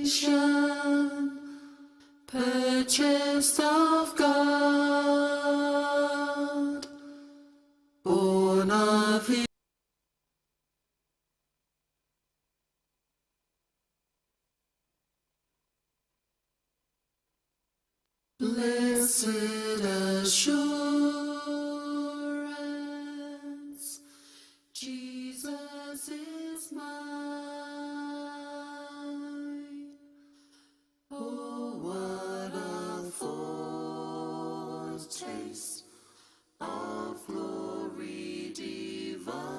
salvation, purchased of God, born of His. Blessed assurance, Jesus is mine. Oh, what a foretaste of glory divine.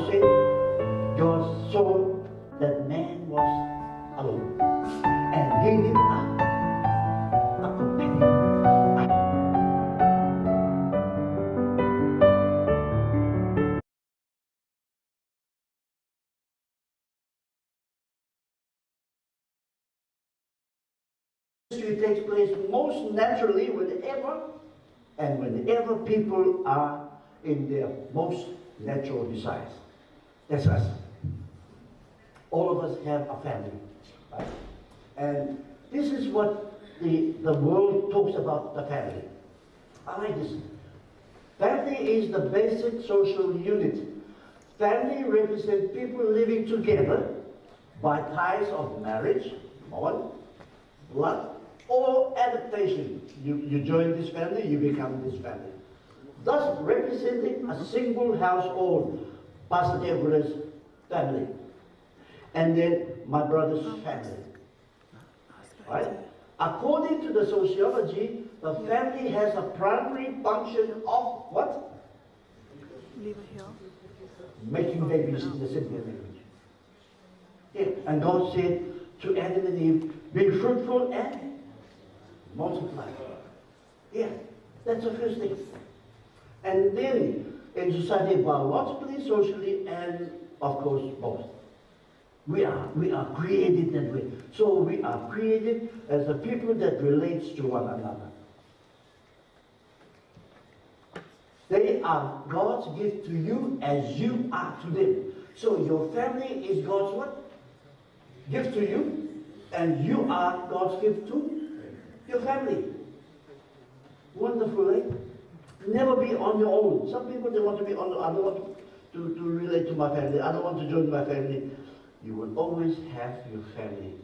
Bible said, God saw that man was alone and gave him a companion. It takes place most naturally whenever people are in their most natural desires. That's us. All of us have a family, right? And this is what the world talks about the family. I like this. Family is the basic social unit. Family represents people living together by ties of marriage, bond, blood, or adaptation. You join this family, you become this family. Thus representing a single household, Pastor Teaukura's family. And then my brother's family. Right? According to the sociology, the family has a primary function of what? Making babies in the Sydney language. Yeah. And God said to Adam and Eve, be fruitful and multiply. Yeah, that's the first thing. And then in society, biologically, socially, and of course both. We are created that way. So we are created as a people that relates to one another. They are God's gift to you as you are to them. So your family is God's what? Gift to you, and you are God's gift to your family. Wonderful, eh? Never be on your own. Some people, they want to be on, I don't want to relate to my family. I don't want to join my family. You will always have your family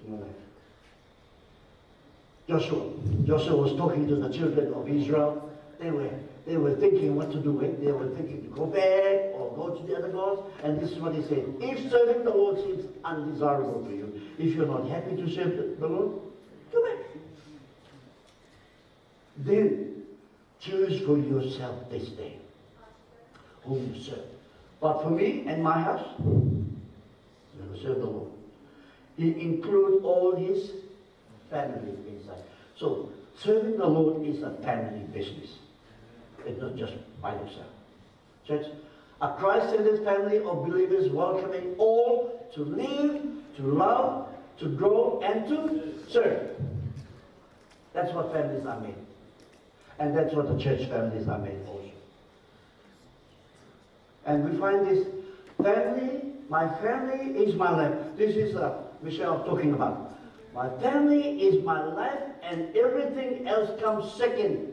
in your life. Joshua was talking to the children of Israel. They were thinking what to do. They were thinking to go back or go to the other gods. And this is what he said. If serving the Lord seems undesirable to you, if you're not happy to serve the Lord, go back. Then choose for yourself this day whom you serve. But for me and my house, we will serve the Lord. He includes all his family inside. So serving the Lord is a family business. It's not just by yourself. Church, a Christ-centered family of believers welcoming all to live, to love, to grow, and to serve. That's what families are made. And that's what the church families are made also. And we find this family, my family is my life. This is Michelle talking about. My family is my life, and everything else comes second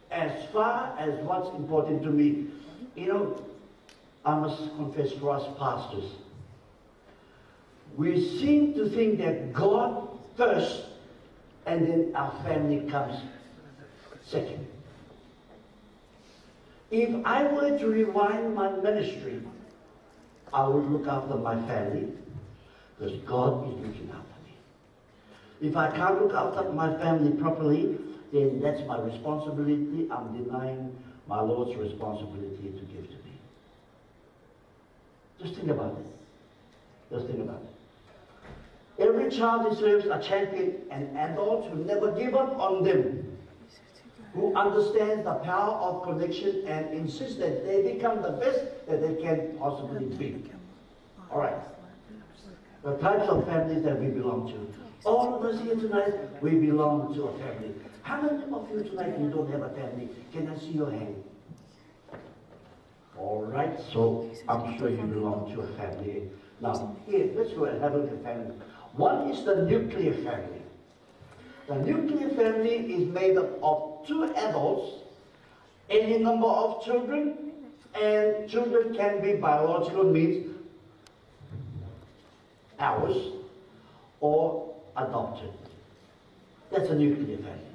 as far as what's important to me. You know, I must confess for us pastors, we seem to think that God first and then our family comes second. If I were to rewind my ministry, I would look after my family because God is looking after me. If I can't look after my family properly, then that's my responsibility. I'm denying my Lord's responsibility to give to me. Just think about it. Just think about it. Every child deserves a champion, an adult who never give up on them, who understands the power of connection and insists that they become the best that they can possibly be. All right. The types of families that we belong to. All of us here tonight, we belong to a family. How many of you tonight you don't have a family? Can I see your hand? All right, so I'm sure you belong to a family. Now, here, let's go and have a look at family. One is the nuclear family. The nuclear family is made up of 2 adults, any number of children, and children can be biological means ours or adopted. That's a nuclear family.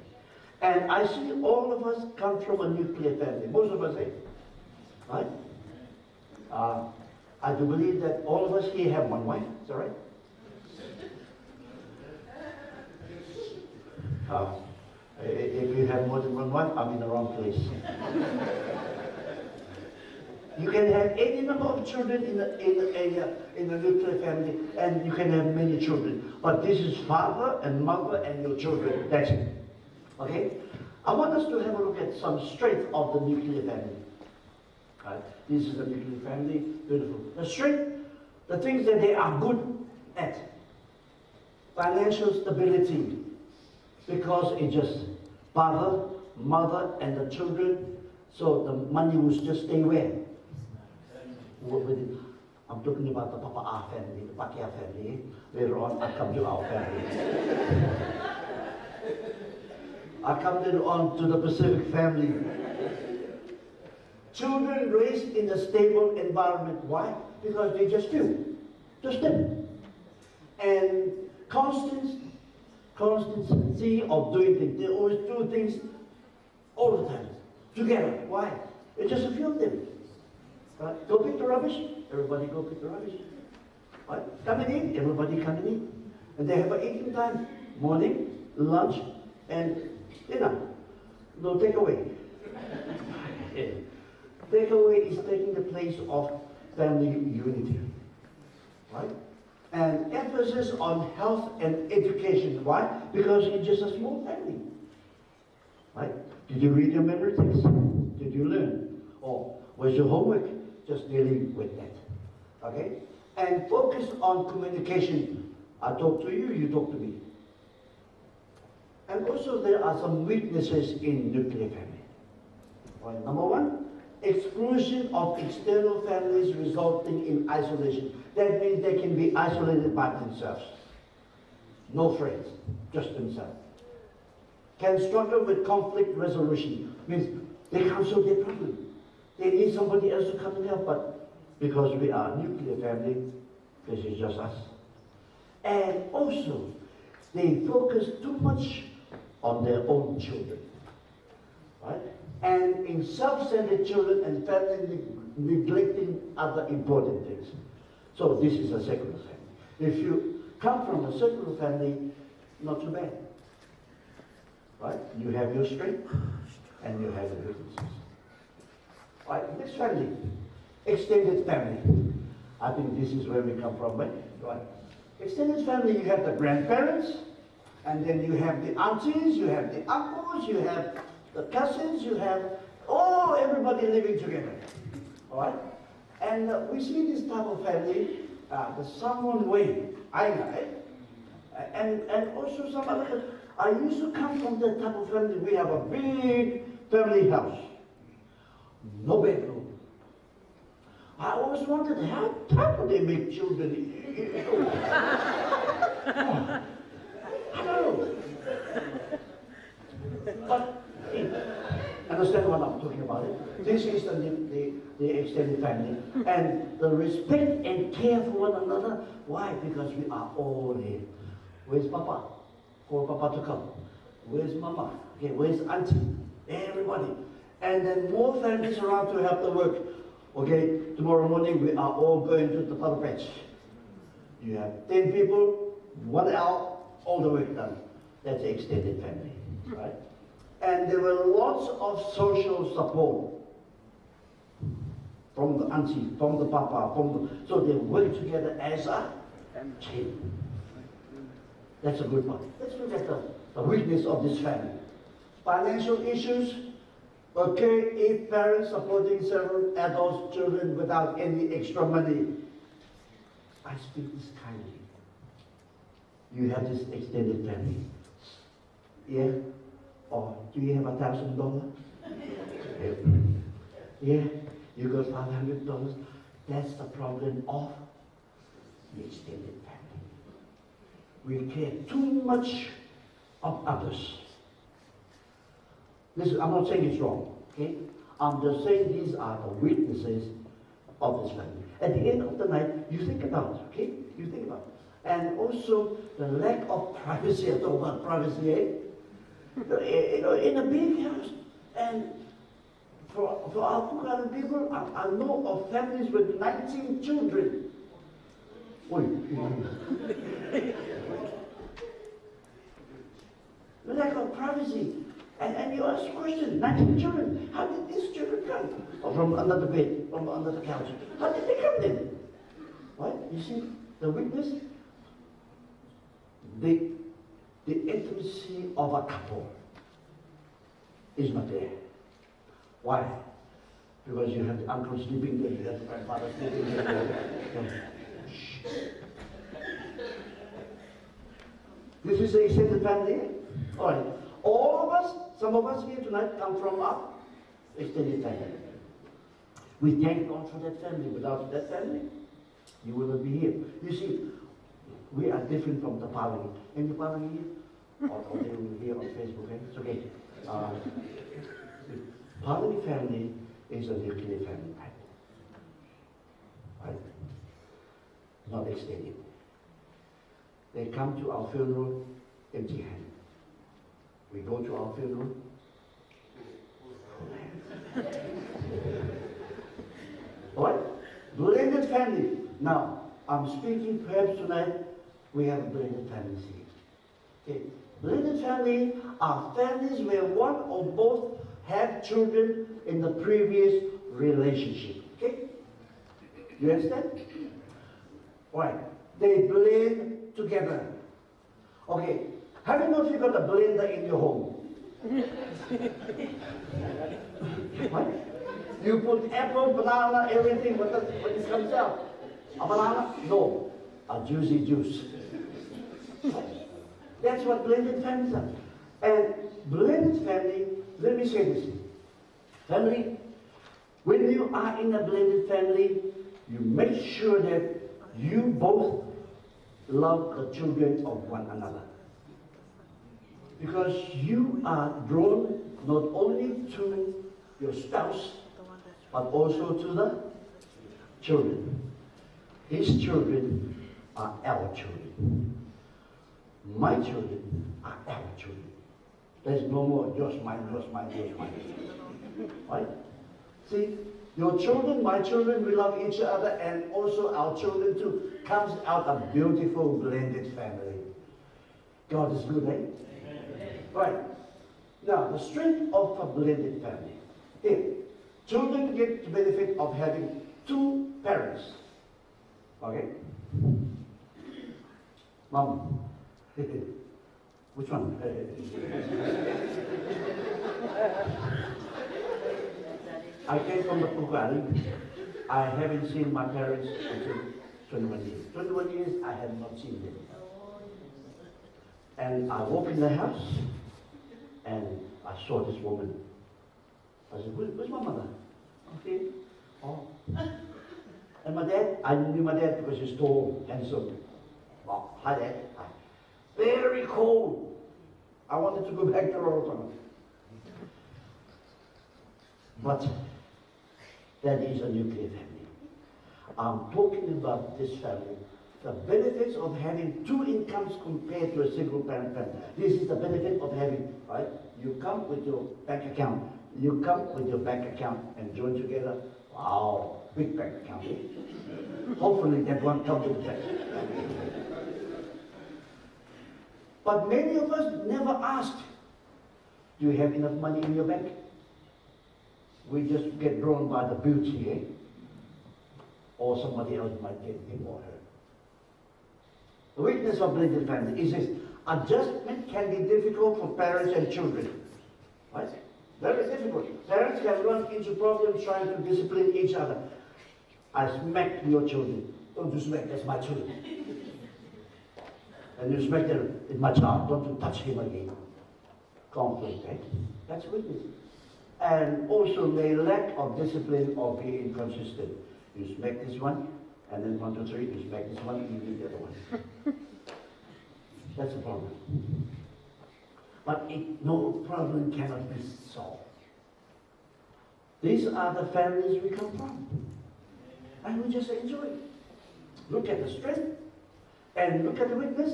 And I see all of us come from a nuclear family. Most of us, right? I do believe that all of us here have one wife. Is that right? If you have more than one wife, I'm in the wrong place. You can have any number of children in a nuclear family, and you can have many children. But this is father and mother and your children. That's it. Okay? I want us to have a look at some strength of the nuclear family. Right? This is a nuclear family. Beautiful. The strength, the things that they are good at. Financial stability. Because it's just father, mother, and the children. So the money will just stay where? I'm talking about the Papa family, the Pakia family. Later on, I come to our family. I come then on to the Pacific family. Children raised in a stable environment. Why? Because they just do. Just them. And constancy of doing things. They always do things all the time. Together. Why? It's just a few of them. Right? Go pick the rubbish. Everybody go pick the rubbish. Right? Coming in. Everybody coming in. And they have an eating time. Morning, lunch, and dinner. No takeaway. Takeaway is taking the place of family unity. Right? And emphasis on health and education. Why? Because it's just a small family. Right? Did you read your memory text? Did you learn? Or was your homework? Just dealing with that. Okay? And focus on communication. I talk to you, you talk to me. And also there are some weaknesses in nuclear family. Right, number one, exclusion of external families resulting in isolation. That means they can be isolated by themselves. No friends, just themselves. Can struggle with conflict resolution. Means they can't solve their problem. They need somebody else to come and help, but because we are a nuclear family, this is just us. And also, they focus too much on their own children. Right? And in self-centered children and family neglecting other important things. So this is a secular family. If you come from a secular family, not too bad. Right? You have your strength and you have your weaknesses. Right? Next family, extended family. I think this is where we come from, right? Extended family, you have the grandparents, and then you have the aunties, you have the uncles, you have the cousins, you have everybody living together. All right? And we see this type of family, the Samoan way, and also some other. I used to come from that type of family. We have a big family house, no bedroom. I always wondered how do they make children? I don't know. But understand what I'm talking about. This is the extended family. And the respect and care for one another. Why? Because we are all here. Where's Papa? Call Papa to come. Where's Mama? Okay, where's Auntie? Everybody. And then more families around to help the work. Okay, tomorrow morning we are all going to the puddle patch. You have 10 people, 1 hour, all the work done. That's the extended family, right? And there were lots of social support from the auntie, from the papa, so they work together as a team. That's a good one. Let's look at the weakness of this family. Financial issues occur if parents supporting several adult children without any extra money. I speak this kindly. You have this extended family. Yeah? Or do you have $1,000? Yeah? You got $500? That's the problem of the extended family. We care too much of others. Listen, I'm not saying it's wrong, okay? I'm just saying these are the weaknesses of this family. At the end of the night, you think about it, okay? You think about it. And also the lack of privacy. I talk about privacy, eh? You know, in a big house. And for our Kukara people, I know of families with 19 children. Lack of privacy. And you ask questions, 19 children, how did these children come? Or from under the bed, from under the couch. How did they come then? Right? You see, the witness, the intimacy of a couple is not there. Why? Because you have the uncle sleeping there, you have the grandfather sleeping there. This is the extended family. All right. All of us, some of us here tonight come from our extended family. We thank God for that family. Without that family, you will not be here. You see, we are different from the Paora. Any Paora here? Or they will hear on Facebook. Eh? It's okay. The Paora family is a nuclear family, right? Not extended. They come to our funeral empty-handed. We go to our funeral. What? Blended family. Now, I'm speaking perhaps tonight, we have a blended families here. Okay. Blended family are families where one or both have children in the previous relationship. Okay? You understand? Right. They blend together. Okay. How many of you got a blender in your home? What? You put apple, banana, everything, what it comes out? A banana? No. A juicy juice. That's what blended families are. And blended family, let me say this. Family, when you are in a blended family, you make sure that you both love the children of one another. Because you are drawn not only to your spouse, but also to the children. His children are our children. My children are our children. There's no more yours, mine, yours, mine, yours, mine. Right? See, your children, my children, we love each other, and also our children too. Comes out a beautiful blended family. God is good, eh? Right. Now, the strength of a blended family. Here, children get the benefit of having two parents. Okay? Mom. Which one? I came from the Teaukura. I haven't seen my parents until 21 years. 21 years, I have not seen them. And I walk in the house, and I saw this woman. I said, where's my mother? Okay. Oh. And my dad, I knew my dad because he's tall, handsome. Oh, hi Dad. Hi. Very cold. I wanted to go back to Wellington. But that is a nuclear family. I'm talking about this family. The benefits of having two incomes compared to a single parent family. This is the benefit of having, right? You come with your bank account. You come with your bank account and join together. Wow, big bank account. Hopefully that won't come with the bank. But many of us never asked, do you have enough money in your bank? We just get drawn by the beauty, eh? Or somebody else might get him or her. The weakness of blended family is this: adjustment can be difficult for parents and children. Right? Very difficult. Parents can run into problems trying to discipline each other. I smack your children. Don't you smack, that's my children. And you smack them, it's my child, don't you touch him again. Conflict, right? That's weakness. And also the lack of discipline or being inconsistent. You smack this one, and then 1, 2, 3, you smack this one, you leave the other one. That's a problem. But no problem cannot be solved. These are the families we come from. And we just enjoy it. Look at the strength, and look at the weakness.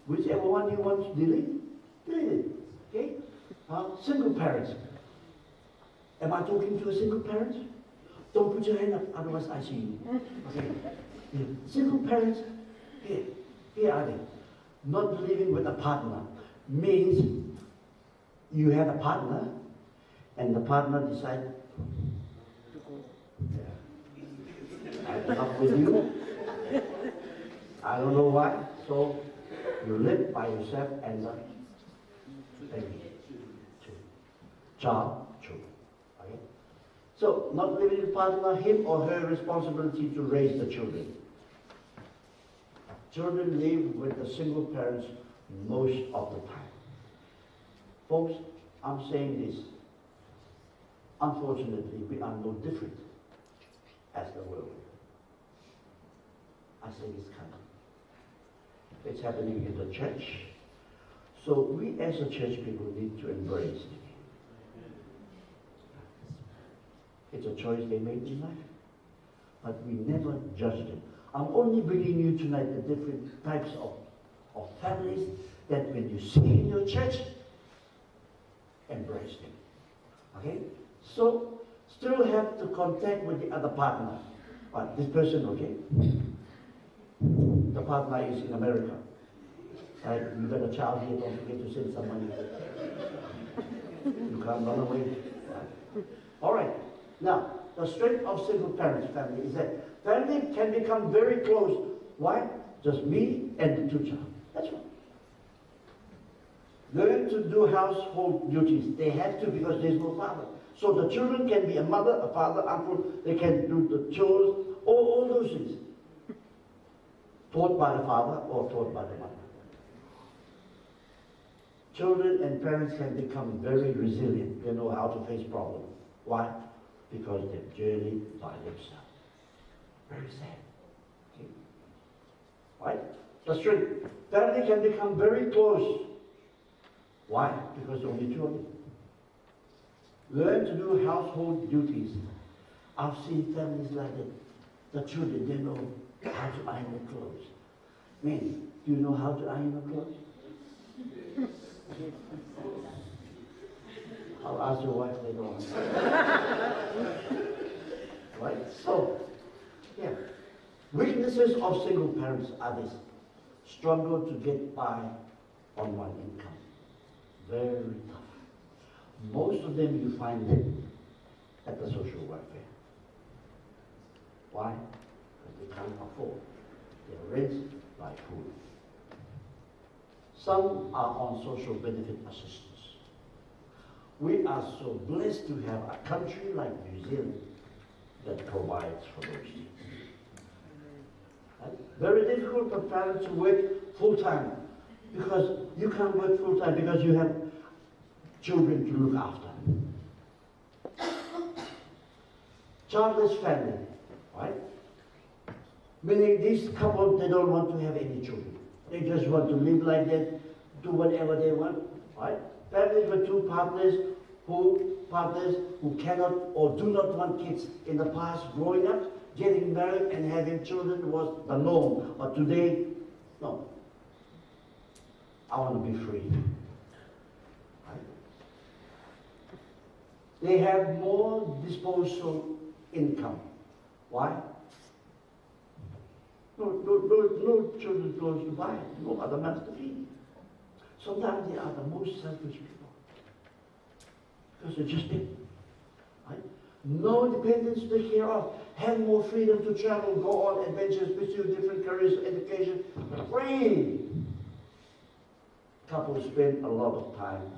Whichever one you want to delete it. Okay? Single parents. Am I talking to a single parent? Don't put your hand up, otherwise I see you. Okay? Yeah. Single parents, here are they. Not living with a partner means you had a partner, and the partner decided, I'm not with you. I don't know why. So you live by yourself and the baby. Child, children. Okay? So not living with partner, him or her responsibility to raise the children. Children live with the single parents most of the time. Folks, I'm saying this. Unfortunately, we are no different as the world. I say it's coming. It's happening in the church. So we as a church people need to embrace it. It's a choice they made in life. But we never judge them. I'm only bringing you tonight the different types of families that when you see in your church, embrace them. Okay? So, still have to contact with the other partner. But this person, okay? The partner is in America. Right? You got a child here, don't forget to send some money. You can't run away. Right? All right. Now, the strength of single parents family is that family can become very close. Why? Just me and the two children. That's right. Learn to do household duties. They have to because there's no father. So the children can be a mother, a father, uncle. They can do the chores, all those things. Taught by the father or taught by the mother. Children and parents can become very resilient. They know how to face problems. Why? Because they've journeyed by themselves. Very sad. Okay? Right? The strength. Family can become very close. Why? Because only two of you. Learn to do household duties. I've seen families like that. The children, they know how to iron their clothes. Men, do you know how to iron your clothes? I'll ask your wife later on. Right? So, yeah. Weaknesses of single parents are this. Struggle to get by on one income. Very tough. Most of them you find them at the social welfare. Why? Because they can't afford their rent, buy food. Some are on social benefit assistance. We are so blessed to have a country like New Zealand that provides for those things. Right? Very difficult for parents to work full-time because you can't work full-time because you have children to look after. Childless family, right? Meaning this couple, they don't want to have any children. They just want to live like that, do whatever they want, right? Families with two partners who cannot or do not want kids. In the past, growing up, getting married and having children was the norm. But today, no. I want to be free. Right? They have more disposable income. Why? No children clothes to buy, no other mouths to feed. Sometimes they are the most selfish people. Because they're just there. Right? No dependence to take care of. Have more freedom to travel, go on adventures, pursue different careers, education. Free. Couples spend a lot of time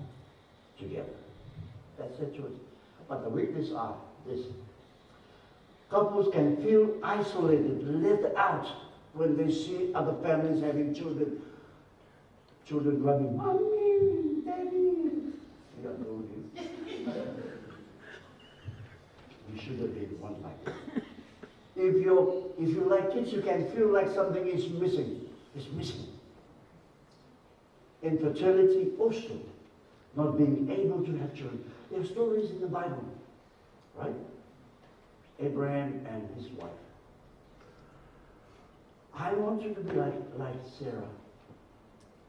together. That's their choice. But the weaknesses are this. Couples can feel isolated, left out when they see other families having children. Children running, Mommy, Daddy. You don't know you. You should have been one like that. If you like kids, you can feel like something is missing. It's missing. Infertility also, not being able to have children. There are stories in the Bible, right? Abraham and his wife. I want you to be like Sarah.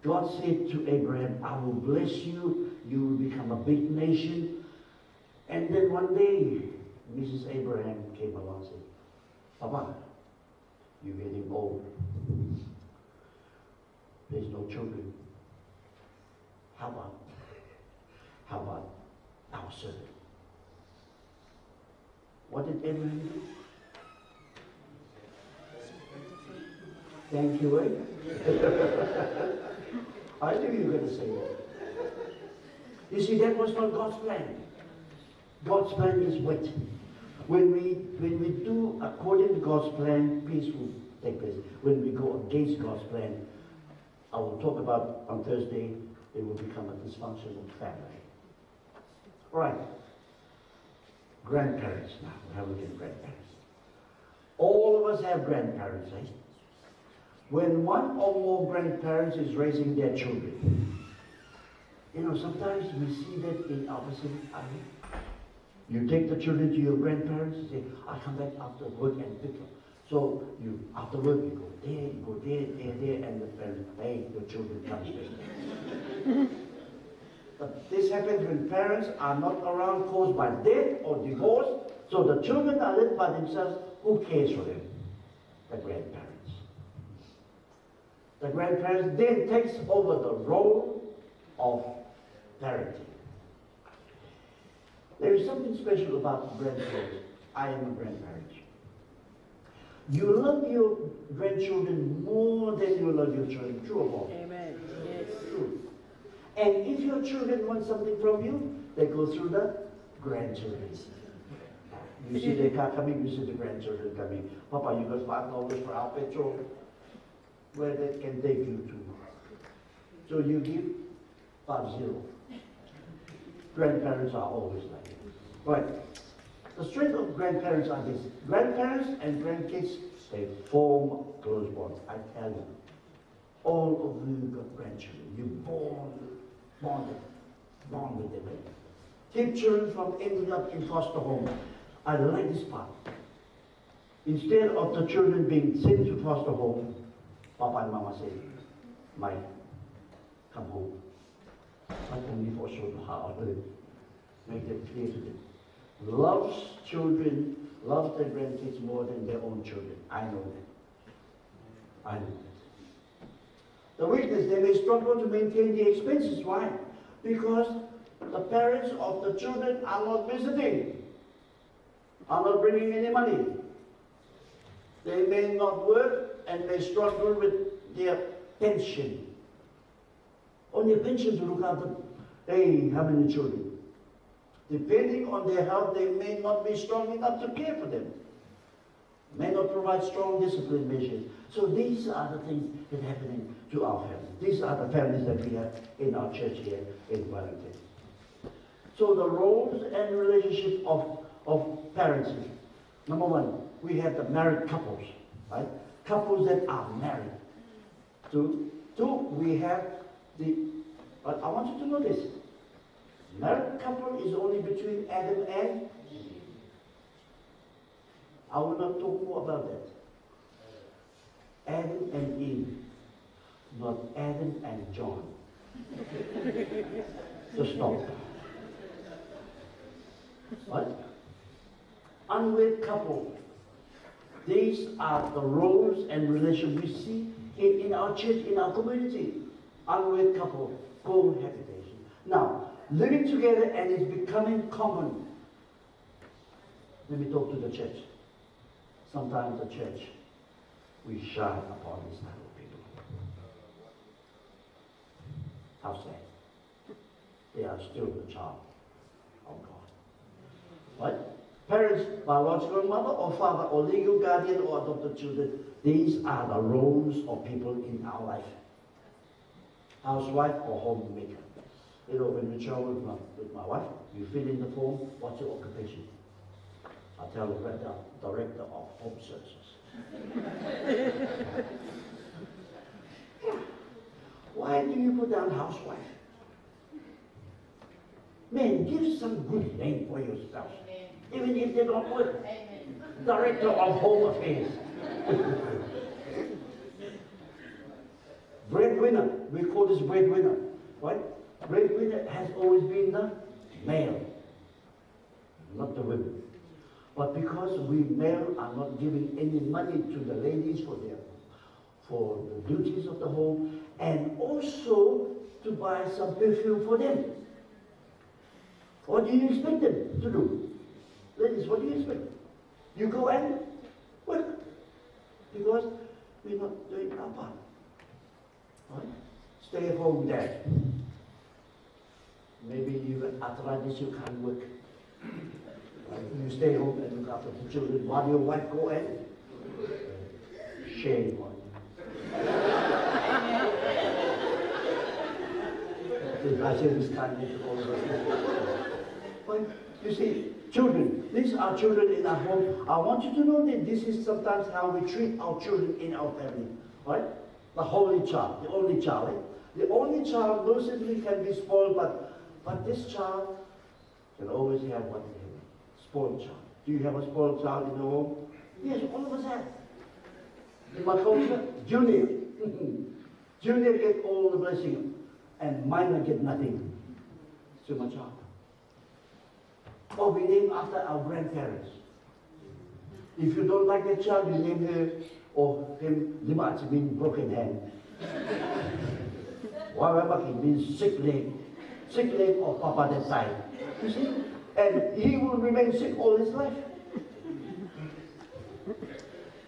God said to Abraham, I will bless you, you will become a big nation. And then one day, Mrs. Abraham came along and said, Papa, you're getting old. There's no children. How servant. What did Abraham do? Thank you, eh? I knew you were going to say that. You see, that was not God's plan. God's plan is wait. When we do according to God's plan, peace will take place. When we go against God's plan, I will talk about on Thursday, it will become a dysfunctional family. Right. Grandparents now. We have a look at grandparents. All of us have grandparents, eh? When one or more grandparents is raising their children, you know, sometimes we see that in our vicinity. You take the children to your grandparents and say, I come back after work and pick them. So you, after work, you go there, and the parents, hey, your children comes back. But this happens when parents are not around, caused by death or divorce, so the children are left by themselves. Who cares for them? The grandparents. The grandparents then takes over the role of parenting. There is something special about grandparents. I am a grandparent. You love your grandchildren more than you love your children. True or false? Amen. Yes. True. And if your children want something from you, they go through the grandchildren. You see their car coming, you see the grandchildren coming. Papa, you got $5 for our petrol. Where that can take you to. So you give 5-0. Grandparents are always like that. Right. The strength of grandparents are this. Grandparents and grandkids, they form close bonds. I tell you, all of you got grandchildren. You bond with them. Keep children from ending up in foster home. I like this part. Instead of the children being sent to foster home, Papa and Mama say, Mike, come home. Not only for a short while, make that clear to them. Loves children, loves their grandkids more than their own children. I know that. I know that. The weakness, they may struggle to maintain the expenses. Why? Because the parents of the children are not visiting, are not bringing any money. They may not work and may struggle with their pension. On their pension to look after, hey, how many children? Depending on their health, they may not be strong enough to care for them. May not provide strong discipline measures. So these are the things that are happening to our families. These are the families that we have in our church here in Wellington. So the roles and relationship of parenting. Number one, we have the married couples, right? Couples that are married. Two, we have but I want you to know this. Married couple is only between Adam and Eve. I will not talk more about that. Adam and Eve, not Adam and John. Just stop. What? Unwed couple. These are the roles and relations we see in our church, in our community. Unwed couple, cohabitation. Now, living together and it's becoming common. Let me talk to the church. Sometimes the church, we shy upon this type of people. How sad. They are still the child of God. What? Parents, biological mother or father or legal guardian or adopted children, these are the roles of people in our life. Housewife or homemaker. You know, when we travel with my wife, you fill in the form, what's your occupation? I tell the director of home services. Why do you put down housewife? Man, give some good name for yourself. Even if they don't work. Director of Home Affairs. Breadwinner, we call this breadwinner. Right? Breadwinner has always been the male, not the women. But because we male are not giving any money to the ladies for the duties of the home, and also to buy some perfume for them. What do you expect them to do? Ladies, what do you expect? You go and work. Because we're not doing our part. Right? Stay at home dad. Maybe you got arthritis, you can't work. Right? You stay home and look after the children while your wife go and shame on you. I say this kind of all of us. But you see, children, these are children in our home. I want you to know that this is sometimes how we treat our children in our family. Right? The holy child, the only child. Right? The only child most certainly can be spoiled, but this child can always have what they have. Spoiled child. Do you have a spoiled child in your home? Yes, all of us have. In my culture, junior. Junior get all the blessing, and minor get nothing. So my child. Or we name after our grandparents. If you don't like that child, you name her or him Lima, it means broken hand. Wawabaki means sick leg or papa that died. You see? And he will remain sick all his life.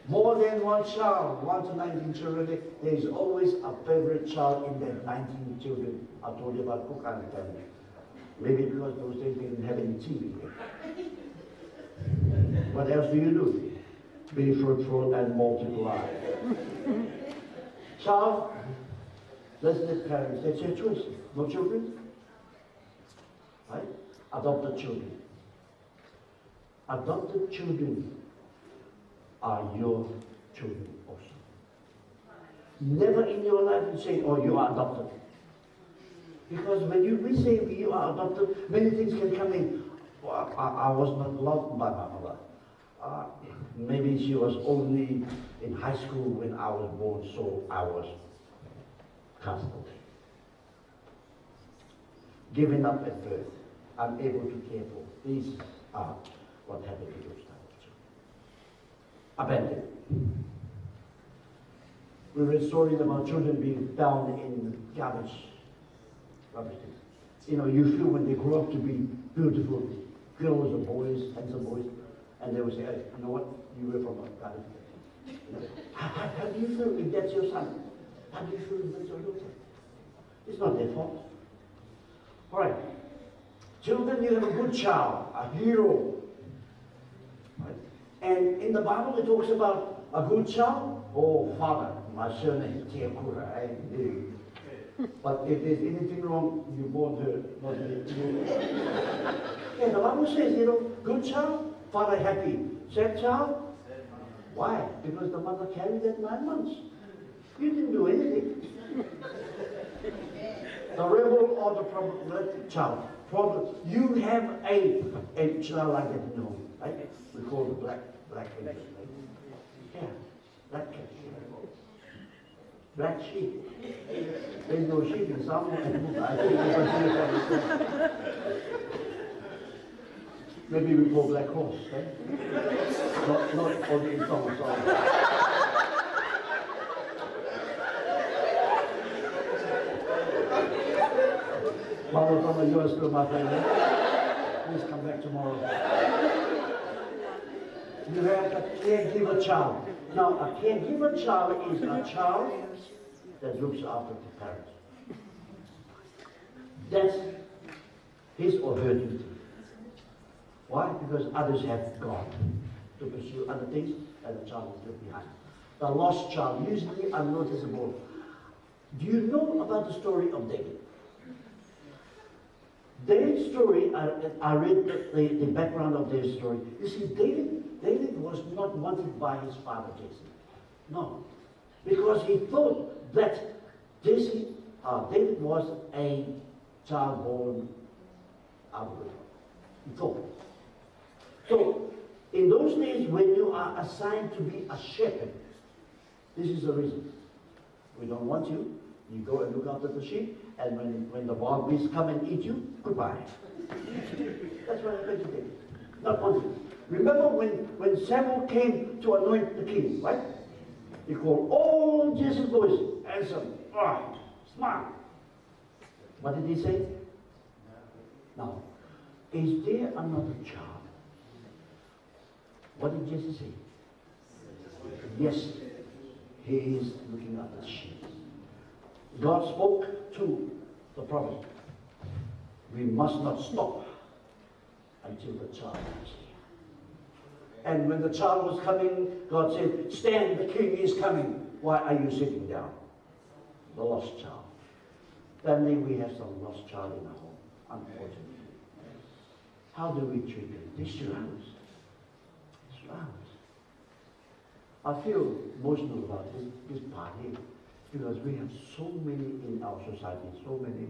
More than one child, 1 to 19 children, there is always a favorite child in that 19 children. I told you about Kukan family. Maybe because those days they didn't have any TV. What else do you do? Be fruitful and multiply. Child, listen to parents, that's your choice. No children? Right? Adopted children. Adopted children are your children also. Never in your life you say, oh, you are adopted. Because when we say you are adopted, many things can come in. Well, I was not loved by my mother. Maybe she was only in high school when I was born, so I was cast away. Given up at birth, unable to care for. These are what happened to those type of children. Abandoned. We read stories about children being found in garbage. You know, you feel when they grow up to be beautiful girls or boys, handsome boys, and they will say, hey, you know what, you were from a garbage. You know, how do you feel if that's your son? How do you feel if that's your daughter? It's not their fault. All right. Children, you have a good child, a hero. Right? And in the Bible, it talks about a good child. Oh, father, my surname, Teaukura. But if there's anything wrong, you born her, not me. Yeah, the Bible says, you know, good child, father happy. Sad child? Why? Because the mother carried that 9 months. You didn't do anything. The rebel or the problem child. Problem. You have a child like that in your home, right? We call the black angel. Right? Yeah, black cat. Black sheep. There's no sheep in somewhere. I think maybe we call black horse, right? Not on the song, sorry. Father, Father, you are still my friend. Please come back tomorrow. You have a caregiver child. Now, a caregiver child is a child that looks after the parents. That's his or her duty. Why? Because others have gone to pursue other things and the child is left behind. The lost child, usually unnoticeable. Do you know about the story of David? David's story, I read the background of David's story. You see, David was not wanted by his father, Jesse. No. Because he thought that David was a child born out of wedlock. He thought. So, in those days when you are assigned to be a shepherd, this is the reason. We don't want you. You go and look after the sheep, and when the wild beasts come and eat you, goodbye. That's what happened to David. Not wanted. Remember when Samuel came to anoint the king, right? He called all Jesse's boys, handsome, smart. What did he say? No. Is there another child? What did Jesus say? Yes, he is looking after the sheep. God spoke to the prophet. We must not stop until the child is here. And when the child was coming, God said, stand, the king is coming. Why are you sitting down? The lost child. Family, we have some lost child in our home, unfortunately. How do we treat them? They're still ours. They're still ours. I feel emotional about this part here because we have so many in our society, so many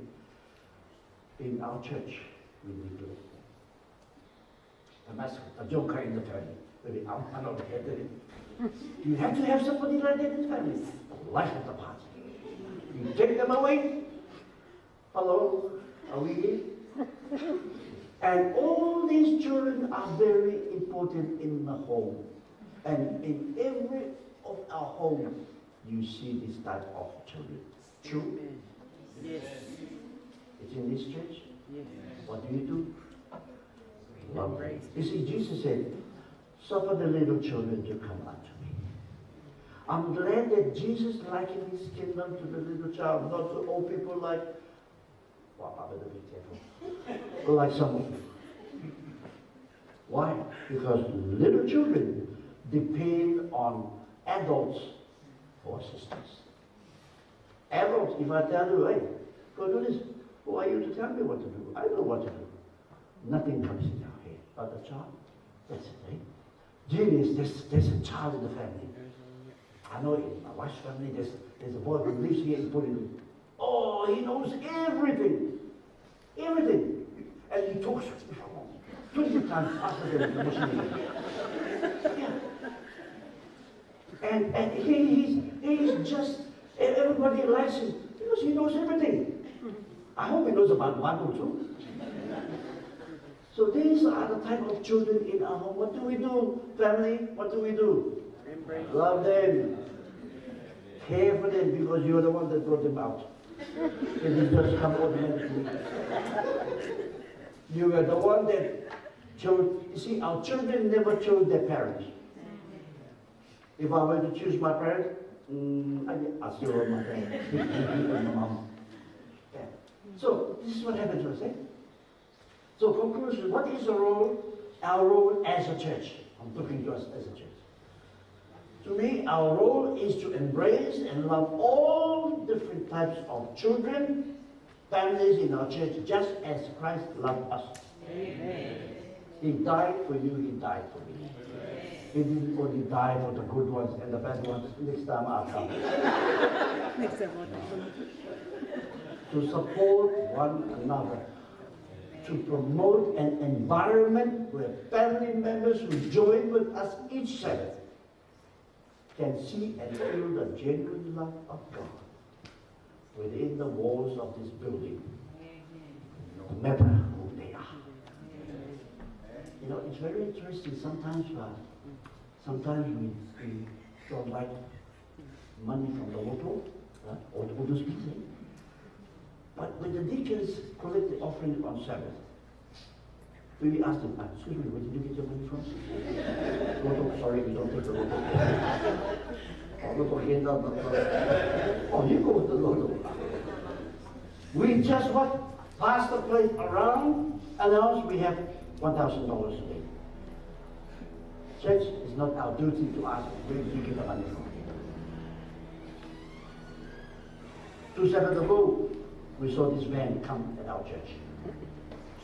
in our church we neglect them. A joker in the family. Maybe I'm not headed. You have to have somebody like that in the family. The life of the party. You take them away. Hello, are we here? And all these children are very important in the home. And in every of our homes, you see this type of children. True? Yes. It's in this church. Yes. What do? Love them. You see, Jesus said, suffer the little children to come unto me. I'm glad that Jesus likened his kingdom to the little child, not to old people like, well, I better be careful, like some of you. Why? Because little children depend on adults for assistance. Adults, if I tell you, hey, go do this, who are you to tell me what to do? I know what to do. Nothing comes in our head. But the child, that's it, eh? Genius, there's a child in the family. I know in my wife's family, there's a boy who lives here in Pulilu. Oh, he knows everything. Everything. And he talks 20 times faster than the masini. Yeah. And he's just, everybody likes him because he knows everything. I hope he knows about the Bible too. So these are the type of children in our home. What do we do, family? What do we do? Embrace. Love them. Care for them because you're the one that brought them out. It didn't just come automatically. You were the one that chose. You see, our children never chose their parents. If I were to choose my parents, I still love my parents. My mom. Yeah. So this is what happened to us, eh? So conclusion, what is the role, our role as a church? I'm talking to us as a church. To me, our role is to embrace and love all different types of children, families in our church, just as Christ loved us. Amen. He died for you, he died for me. He didn't only die for the good ones and the bad ones. Next time I'll come. Next time I'll come. To support one another. To promote an environment where family members who join with us each Sabbath can see and feel the genuine love of God within the walls of this building, no matter who they are. You know, it's very interesting. Sometimes we don't like money from the lotto, or those people. But when the deacons collect the offering on Sabbath, we ask them, excuse me, where did you get your money from? Lotto, sorry, we don't take the lotto. Oh, you go with the lotto. We just what? Pass the plate around, announce we have $1,000 today. Church, it's not our duty to ask where did you get the money from. 2 Sabbaths ago, we saw this man come at our church.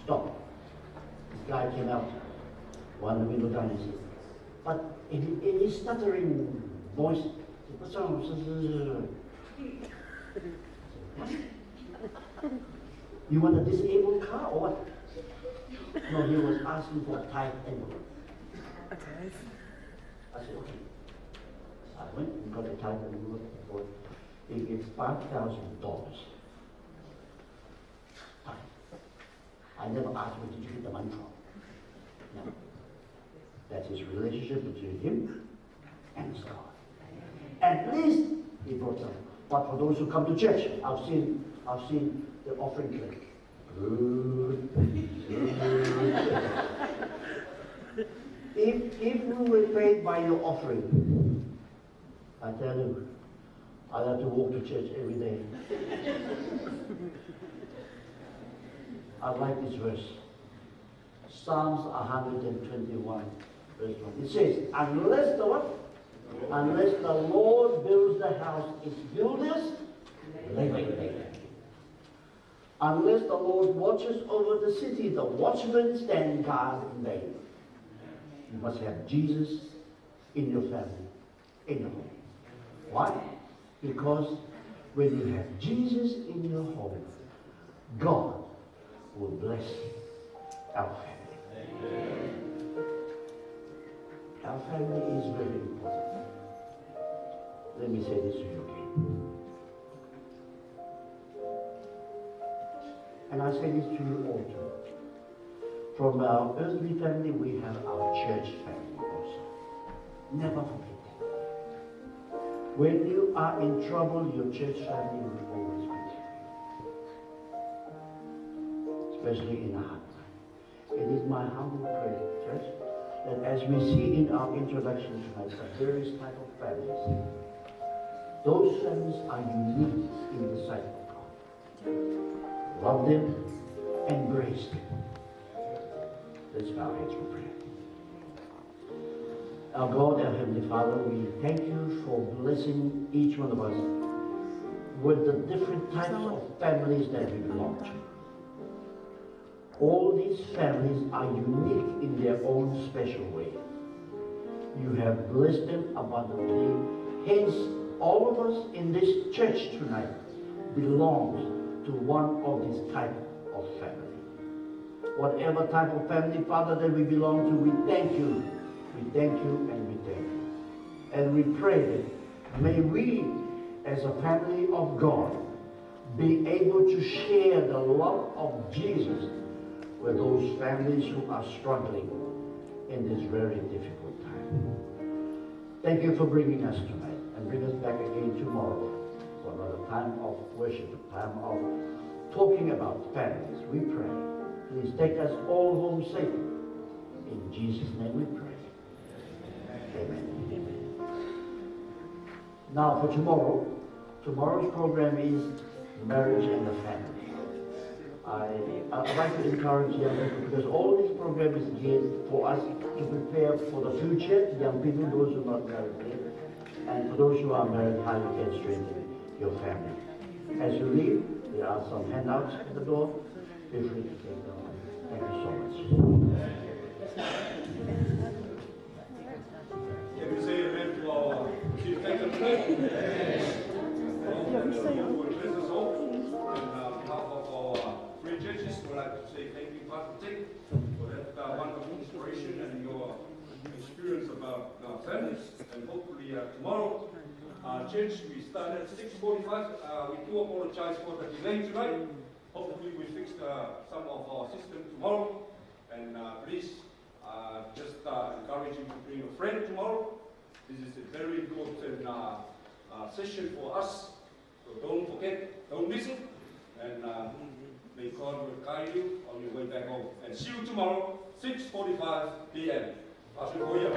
Stop. This guy came out, one of the window down and said, but in his stuttering voice, what's wrong? You want a disabled car or what? No, he was asking for a tithe envelope. Okay. I said, okay. I went and got a tithe envelope. He gives $5,000. I never asked where did you get the money from. No. That's his relationship between him and his God. At least he brought them. But for those who come to church, I've seen the offering plate. Good. by your offering. I tell you, I have to walk to church every day. I like this verse. Psalms 121, verse 1. It says, unless the what? Unless the Lord builds the house, its builders labor. Unless the Lord watches over the city, the watchmen stand guard in vain. You must have Jesus in your family, in your home. Why? Because when you have Jesus in your home, God will bless our family. Our family is very important. Let me say this to you again. And I say this to you all too. From our earthly family, we have our church family also. Never forget that. When you are in trouble, your church family will always be there. Especially in a hard time. It is my humble prayer, church, that as we see in our introduction tonight, the various type of families, those families are unique in the sight of God. Love them, embrace them. Let's bow our heads for prayer. Our God, our Heavenly Father, we thank you for blessing each one of us with the different types of families that we belong to. All these families are unique in their own special way. You have blessed them abundantly. Hence, all of us in this church tonight belongs to one of these type of family. Whatever type of family, Father, that we belong to, we thank you. We thank you and we thank you. And we pray that may we, as a family of God, be able to share the love of Jesus with those families who are struggling in this very difficult time. Thank you for bringing us tonight, and bring us back again tomorrow for another time of worship, a time of talking about families. We pray. Please take us all home safely. In Jesus' name we pray. Amen. Now for tomorrow, tomorrow's program is marriage and the family. I'd like to encourage young people, because all this program is geared for us to prepare for the future, young people, those who are not married yet, and for those who are married, how you can strengthen your family. As you leave, there are some handouts at the door. Feel free to take them. Thank you so much. Can we say amen to our chief executive? Business home. And on behalf of our three churches, we'd like to say thank you, Pastor Tim, for that wonderful inspiration and your experience about our families. And hopefully tomorrow, church, we start at 6:45. We do apologize for the delay tonight. Hopefully we fixed some of our system tomorrow. And please just encourage you to bring a friend tomorrow. This is a very important session for us. So don't forget, don't miss it. And may God will guide you on your way back home. And see you tomorrow, 6:45 p.m. Pastor Foia.